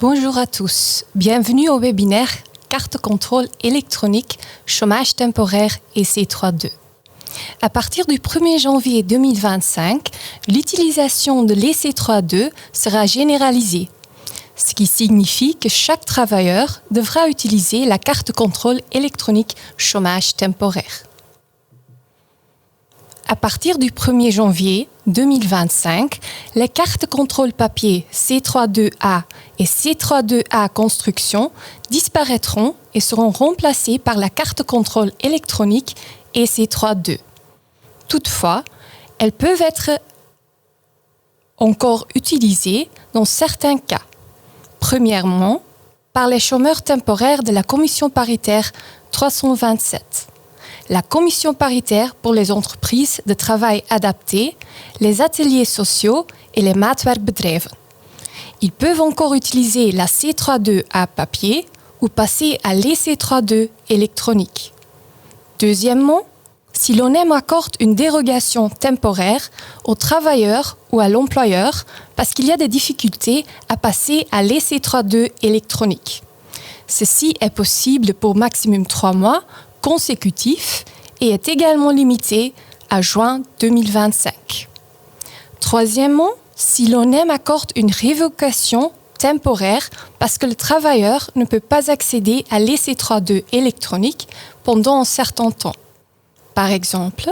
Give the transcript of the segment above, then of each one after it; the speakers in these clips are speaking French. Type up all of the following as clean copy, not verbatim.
Bonjour à tous, bienvenue au webinaire Carte contrôle électronique, chômage temporaire et C32. À partir du 1er janvier 2025, l'utilisation de l'EC32 sera généralisée, ce qui signifie que chaque travailleur devra utiliser la carte contrôle électronique chômage temporaire. À partir du 1er janvier 2025, les cartes contrôle papier C32A et C32A Construction disparaîtront et seront remplacées par la carte contrôle électronique EC32. Toutefois, elles peuvent être encore utilisées dans certains cas. Premièrement, par les chômeurs temporaires de la Commission paritaire 327. La Commission paritaire pour les entreprises de travail adapté, les ateliers sociaux et les maatwerkbedrijven. Ils peuvent encore utiliser la C32A papier ou passer à l'EC32 électronique. Deuxièmement, si l'ONEM accorde une dérogation temporaire aux travailleurs ou à l'employeur parce qu'il y a des difficultés à passer à l'EC32 électronique. Ceci est possible pour maximum 3 mois consécutif et est également limité à juin 2025. Troisièmement, si l'ONEM accorde une révocation temporaire parce que le travailleur ne peut pas accéder à l'EC32 électronique pendant un certain temps. Par exemple,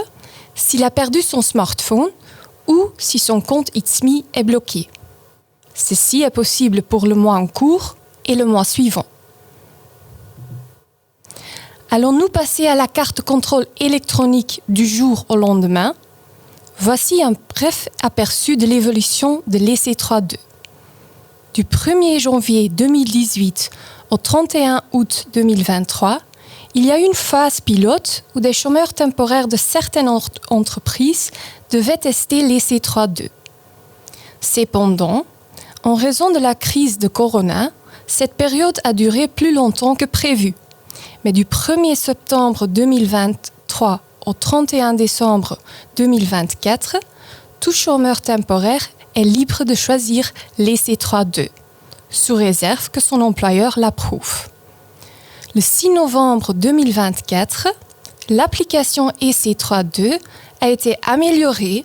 s'il a perdu son smartphone ou si son compte ITSMI est bloqué. Ceci est possible pour le mois en cours et le mois suivant. Allons-nous passer à la carte contrôle électronique du jour au lendemain? Voici un bref aperçu de l'évolution de l'EC32. Du 1er janvier 2018 au 31 août 2023, il y a une phase pilote où des chômeurs temporaires de certaines entreprises devaient tester l'EC32. Cependant, en raison de la crise de Corona, cette période a duré plus longtemps que prévu. Mais du 1er septembre 2023 au 31 décembre 2024, tout chômeur temporaire est libre de choisir l'EC32, sous réserve que son employeur l'approuve. Le 6 novembre 2024, l'application EC32 a été améliorée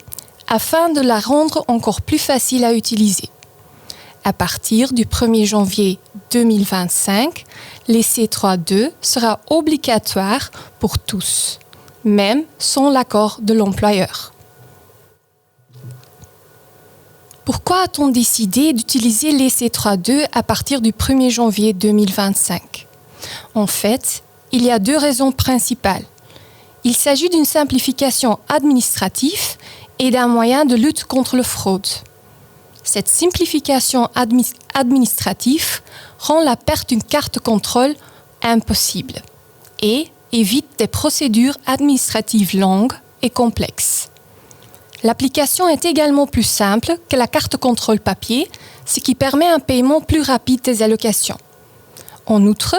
afin de la rendre encore plus facile à utiliser. À partir du 1er janvier 2025, l'EC32 sera obligatoire pour tous, même sans l'accord de l'employeur. Pourquoi a-t-on décidé d'utiliser l'EC32 à partir du 1er janvier 2025 ? En fait, il y a 2 raisons principales. Il s'agit d'une simplification administrative et d'un moyen de lutte contre la fraude. Cette simplification administrative rend la perte d'une carte contrôle impossible et évite des procédures administratives longues et complexes. L'application est également plus simple que la carte contrôle papier, ce qui permet un paiement plus rapide des allocations. En outre,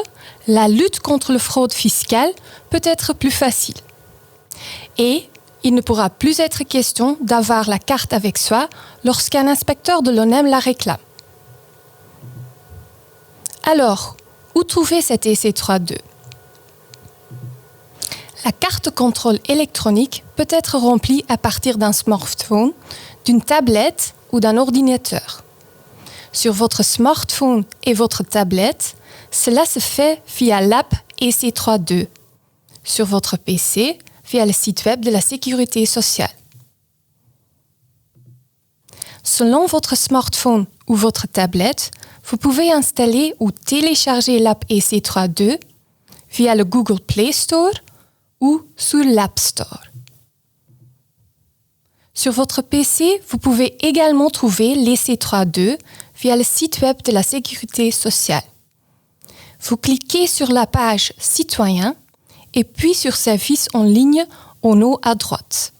la lutte contre la fraude fiscale peut être plus facile. Et il ne pourra plus être question d'avoir la carte avec soi lorsqu'un inspecteur de l'ONEM la réclame. Alors, où trouver cette EC32 ? La carte contrôle électronique peut être remplie à partir d'un smartphone, d'une tablette ou d'un ordinateur. Sur votre smartphone et votre tablette, cela se fait via l'app EC32. Sur votre PC, via le site web de la Sécurité sociale. Selon votre smartphone ou votre tablette, vous pouvez installer ou télécharger l'app EC32 via le Google Play Store ou sur l'App Store. Sur votre PC, vous pouvez également trouver l'EC32 via le site web de la Sécurité sociale. Vous cliquez sur la page Citoyen et puis sur Services en ligne en haut à droite.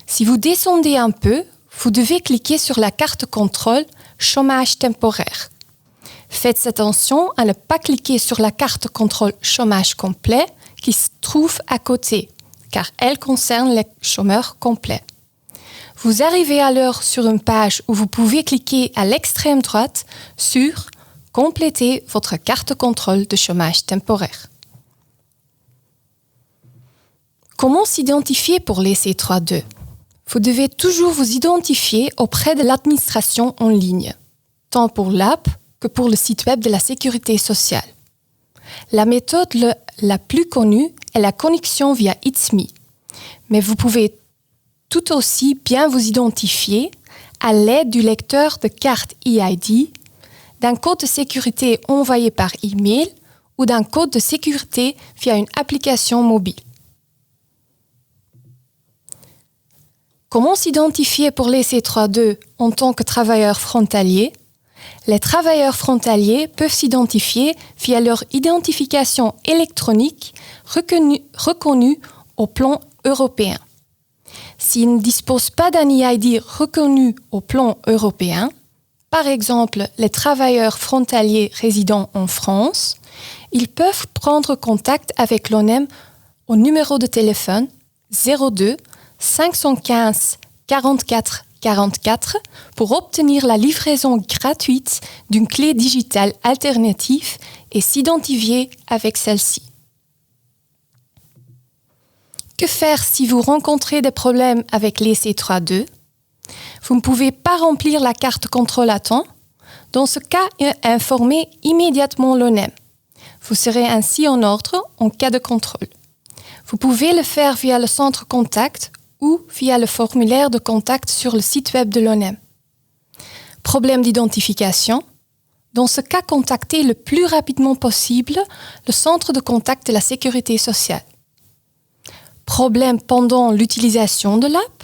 Si vous descendez un peu, vous devez cliquer sur la carte contrôle chômage temporaire. Faites attention à ne pas cliquer sur la carte contrôle chômage complet qui se trouve à côté, car elle concerne les chômeurs complets. Vous arrivez alors sur une page où vous pouvez cliquer à l'extrême droite sur compléter votre carte contrôle de chômage temporaire. Comment s'identifier pour les C32? Vous devez toujours vous identifier auprès de l'administration en ligne, tant pour l'app que pour le site web de la Sécurité sociale. La méthode la plus connue est la connexion via It's Me, mais vous pouvez tout aussi bien vous identifier à l'aide du lecteur de carte EID, d'un code de sécurité envoyé par email ou d'un code de sécurité via une application mobile. Comment s'identifier pour les C32 en tant que travailleurs frontaliers? Les travailleurs frontaliers peuvent s'identifier via leur identification électronique reconnue au plan européen. S'ils ne disposent pas d'un EID reconnu au plan européen, par exemple les travailleurs frontaliers résidant en France, ils peuvent prendre contact avec l'ONEM au numéro de téléphone 02 515 44 44 pour obtenir la livraison gratuite d'une clé digitale alternative et s'identifier avec celle-ci. Que faire si vous rencontrez des problèmes avec les C32? Vous ne pouvez pas remplir la carte contrôle à temps? Dans ce cas, informez immédiatement l'ONEM. Vous serez ainsi en ordre en cas de contrôle. Vous pouvez le faire via le centre contact ou via le formulaire de contact sur le site web de l'ONEM. Problème d'identification? Dans ce cas, contactez le plus rapidement possible le centre de contact de la Sécurité sociale. Problème pendant l'utilisation de l'app?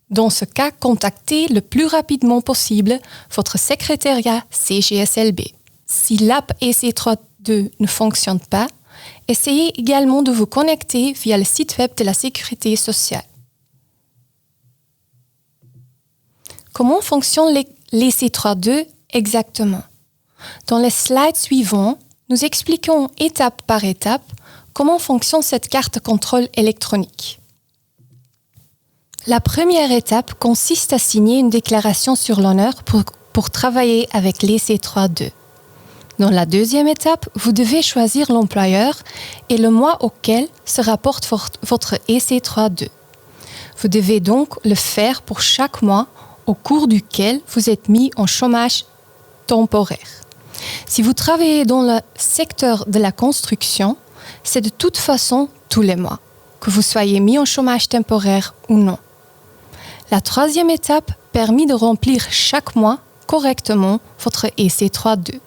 Dans ce cas, contactez le plus rapidement possible votre secrétariat CGSLB. Si l'app EC32 ne fonctionne pas, essayez également de vous connecter via le site web de la Sécurité sociale. Comment fonctionnent les C32 exactement? Dans les slides suivants, nous expliquons étape par étape comment fonctionne cette carte contrôle électronique. La première étape consiste à signer une déclaration sur l'honneur pour travailler avec les C32. Dans la deuxième étape, vous devez choisir l'employeur et le mois auquel se rapporte votre EC32. Vous devez donc le faire pour chaque mois au cours duquel vous êtes mis en chômage temporaire. Si vous travaillez dans le secteur de la construction, c'est de toute façon tous les mois, que vous soyez mis en chômage temporaire ou non. La troisième étape permet de remplir chaque mois correctement votre EC32.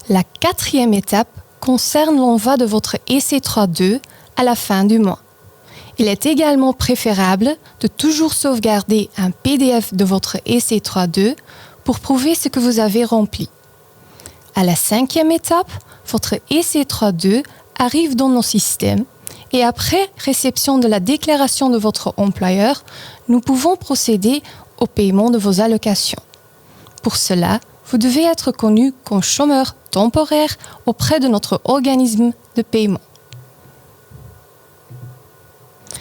La quatrième étape concerne l'envoi de votre EC32 à la fin du mois. Il est également préférable de toujours sauvegarder un PDF de votre EC32 pour prouver ce que vous avez rempli. À la cinquième étape, votre EC32 arrive dans nos systèmes et après réception de la déclaration de votre employeur, nous pouvons procéder au paiement de vos allocations. Pour cela, vous devez être connu comme chômeur temporaire auprès de notre organisme de paiement.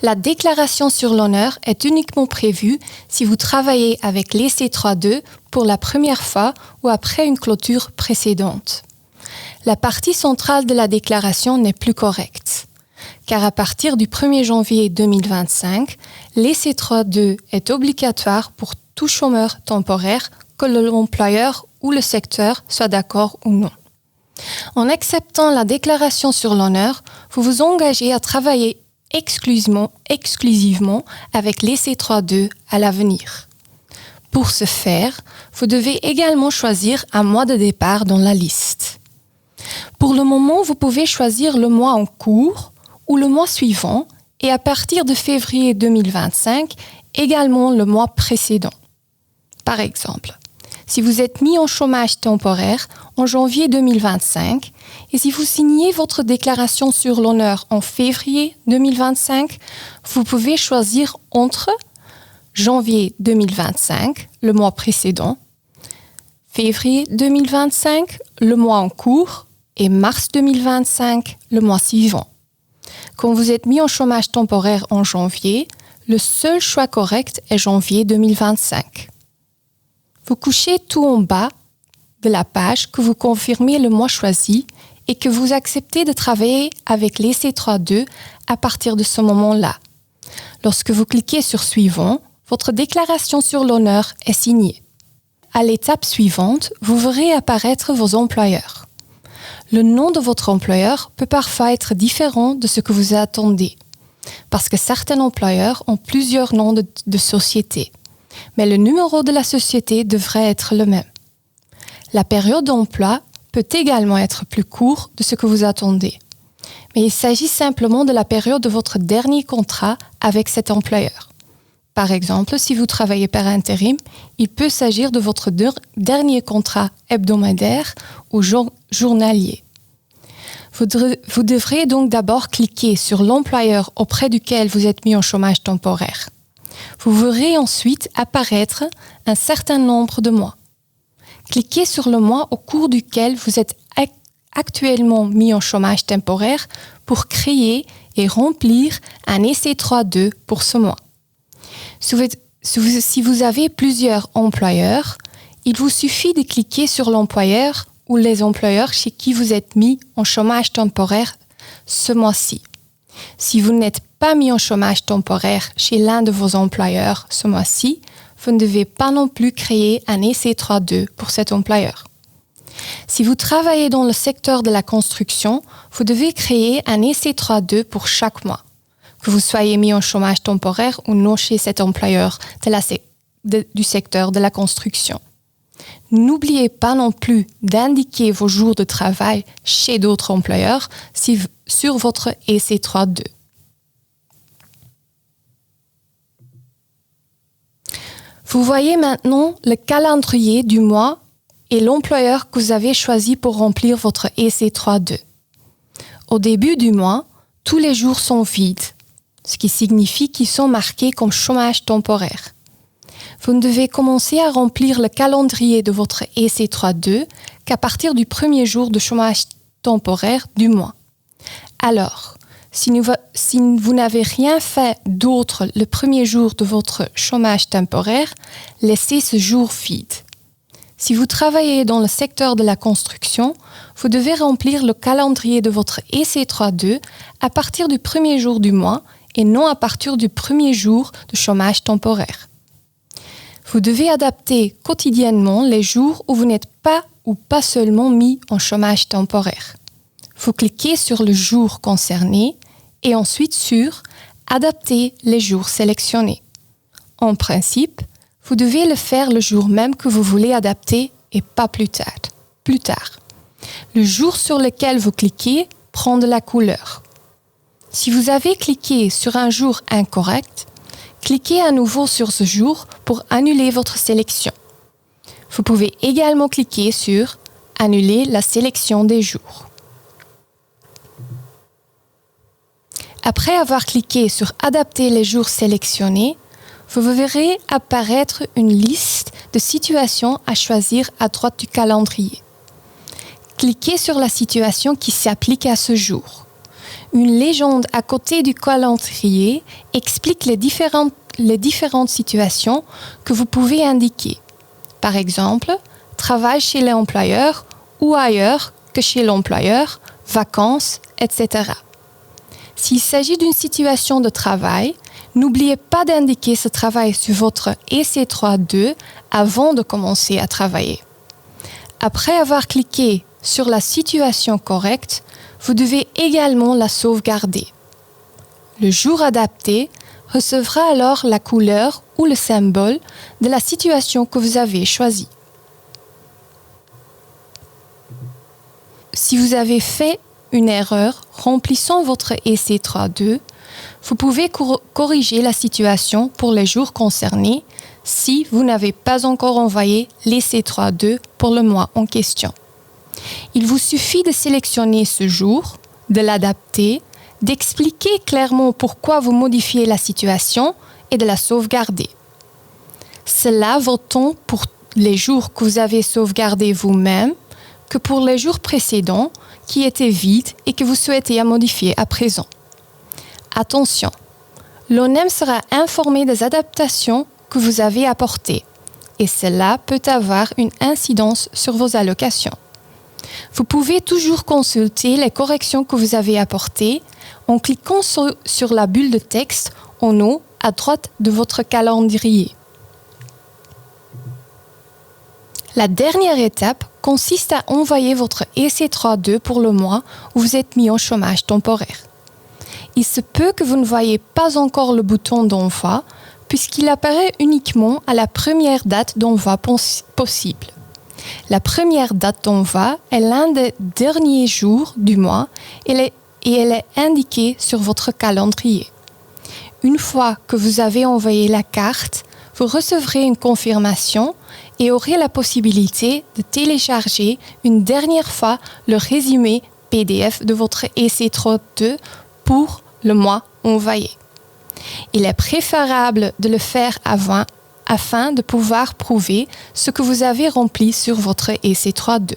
La déclaration sur l'honneur est uniquement prévue si vous travaillez avec les C32 pour la première fois ou après une clôture précédente. La partie centrale de la déclaration n'est plus correcte, car à partir du 1er janvier 2025, les C32 est obligatoire pour tout chômeur temporaire, que l'employeur ou le secteur soit d'accord ou non. En acceptant la déclaration sur l'honneur, vous vous engagez à travailler exclusivement avec les C32 à l'avenir. Pour ce faire, vous devez également choisir un mois de départ dans la liste. Pour le moment, vous pouvez choisir le mois en cours ou le mois suivant et à partir de février 2025, également le mois précédent. Par exemple, si vous êtes mis en chômage temporaire en janvier 2025 et si vous signez votre déclaration sur l'honneur en février 2025, vous pouvez choisir entre janvier 2025, le mois précédent, février 2025, le mois en cours et mars 2025, le mois suivant. Quand vous êtes mis en chômage temporaire en janvier, le seul choix correct est janvier 2025. Vous couchez tout en bas de la page que vous confirmez le mois choisi et que vous acceptez de travailler avec l'EC32 à partir de ce moment-là. Lorsque vous cliquez sur « Suivant », votre déclaration sur l'honneur est signée. À l'étape suivante, vous verrez apparaître vos employeurs. Le nom de votre employeur peut parfois être différent de ce que vous attendez, parce que certains employeurs ont plusieurs noms de société, mais le numéro de la société devrait être le même. La période d'emploi peut également être plus courte de ce que vous attendez, mais il s'agit simplement de la période de votre dernier contrat avec cet employeur. Par exemple, si vous travaillez par intérim, il peut s'agir de votre dernier contrat hebdomadaire ou journalier. Vous devrez donc d'abord cliquer sur l'employeur auprès duquel vous êtes mis en chômage temporaire. Vous verrez ensuite apparaître un certain nombre de mois. Cliquez sur le mois au cours duquel vous êtes actuellement mis en chômage temporaire pour créer et remplir un EC32 pour ce mois. Si vous avez plusieurs employeurs, il vous suffit de cliquer sur l'employeur ou les employeurs chez qui vous êtes mis en chômage temporaire ce mois-ci. Si vous n'êtes pas mis en chômage temporaire chez l'un de vos employeurs ce mois-ci, vous ne devez pas non plus créer un EC32 pour cet employeur. Si vous travaillez dans le secteur de la construction, vous devez créer un EC32 pour chaque mois. Que vous soyez mis en chômage temporaire ou non chez cet employeur du secteur de la construction. N'oubliez pas non plus d'indiquer vos jours de travail chez d'autres employeurs sur votre EC32. Vous voyez maintenant le calendrier du mois et l'employeur que vous avez choisi pour remplir votre EC32. Au début du mois, tous les jours sont vides, ce qui signifie qu'ils sont marqués comme chômage temporaire. Vous ne devez commencer à remplir le calendrier de votre EC32 qu'à partir du premier jour de chômage temporaire du mois. Alors, si vous n'avez rien fait d'autre le premier jour de votre chômage temporaire, laissez ce jour vide. Si vous travaillez dans le secteur de la construction, vous devez remplir le calendrier de votre EC32 à partir du premier jour du mois et non à partir du premier jour de chômage temporaire. Vous devez adapter quotidiennement les jours où vous n'êtes pas ou pas seulement mis en chômage temporaire. Vous cliquez sur le jour concerné et ensuite sur « Adapter les jours sélectionnés ». En principe, vous devez le faire le jour même que vous voulez adapter et pas plus tard. Le jour sur lequel vous cliquez prend de la couleur. Si vous avez cliqué sur un jour incorrect, cliquez à nouveau sur ce jour pour annuler votre sélection. Vous pouvez également cliquer sur « Annuler la sélection des jours ». Après avoir cliqué sur « Adapter les jours sélectionnés », vous verrez apparaître une liste de situations à choisir à droite du calendrier. Cliquez sur la situation qui s'applique à ce jour. Une légende à côté du calendrier explique les différentes situations que vous pouvez indiquer. Par exemple, travail chez l'employeur ou ailleurs que chez l'employeur, vacances, etc. S'il s'agit d'une situation de travail, n'oubliez pas d'indiquer ce travail sur votre EC32 avant de commencer à travailler. Après avoir cliqué sur la situation correcte, vous devez également la sauvegarder. Le jour adapté recevra alors la couleur ou le symbole de la situation que vous avez choisie. Si vous avez fait une erreur remplissant votre EC32, vous pouvez corriger la situation pour les jours concernés si vous n'avez pas encore envoyé l'EC32 pour le mois en question. Il vous suffit de sélectionner ce jour, de l'adapter, d'expliquer clairement pourquoi vous modifiez la situation et de la sauvegarder. Cela vaut tant pour les jours que vous avez sauvegardés vous-même que pour les jours précédents qui étaient vides et que vous souhaitez modifier à présent. Attention, l'ONEM sera informé des adaptations que vous avez apportées et cela peut avoir une incidence sur vos allocations. Vous pouvez toujours consulter les corrections que vous avez apportées en cliquant sur la bulle de texte en haut à droite de votre calendrier. La dernière étape consiste à envoyer votre EC3-2 pour le mois où vous êtes mis en chômage temporaire. Il se peut que vous ne voyez pas encore le bouton d'envoi puisqu'il apparaît uniquement à la première date d'envoi possible. La première date d'envoi est l'un des derniers jours du mois et elle est indiquée sur votre calendrier. Une fois que vous avez envoyé la carte, vous recevrez une confirmation et aurez la possibilité de télécharger une dernière fois le résumé PDF de votre EC3-2 pour le mois envoyé. Il est préférable de le faire avant afin de pouvoir prouver ce que vous avez rempli sur votre EC3-2.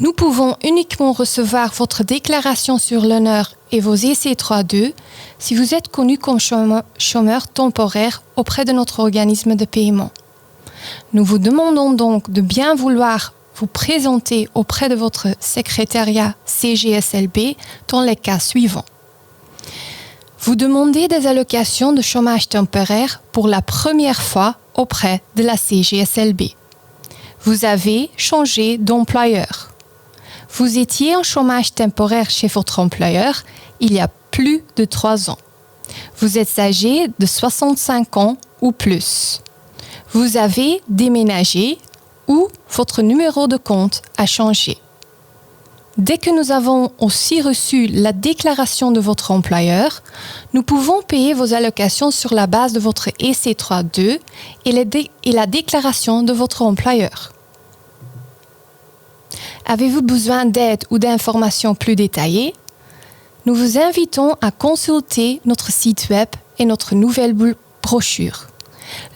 Nous pouvons uniquement recevoir votre déclaration sur l'honneur et vos EC3-2 si vous êtes connu comme chômeur temporaire auprès de notre organisme de paiement. Nous vous demandons donc de bien vouloir vous présenter auprès de votre secrétariat CGSLB dans les cas suivants. Vous demandez des allocations de chômage temporaire pour la première fois auprès de la CGSLB. Vous avez changé d'employeur. Vous étiez en chômage temporaire chez votre employeur il y a plus de 3 ans. Vous êtes âgé de 65 ans ou plus. Vous avez déménagé ou votre numéro de compte a changé. Dès que nous avons aussi reçu la déclaration de votre employeur, nous pouvons payer vos allocations sur la base de votre EC3-2 et la déclaration de votre employeur. Avez-vous besoin d'aide ou d'informations plus détaillées? Nous vous invitons à consulter notre site web et notre nouvelle brochure.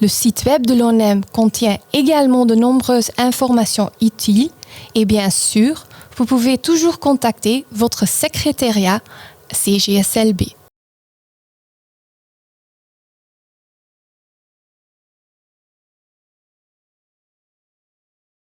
Le site web de l'ONEM contient également de nombreuses informations utiles et bien sûr, vous pouvez toujours contacter votre secrétariat CGSLB.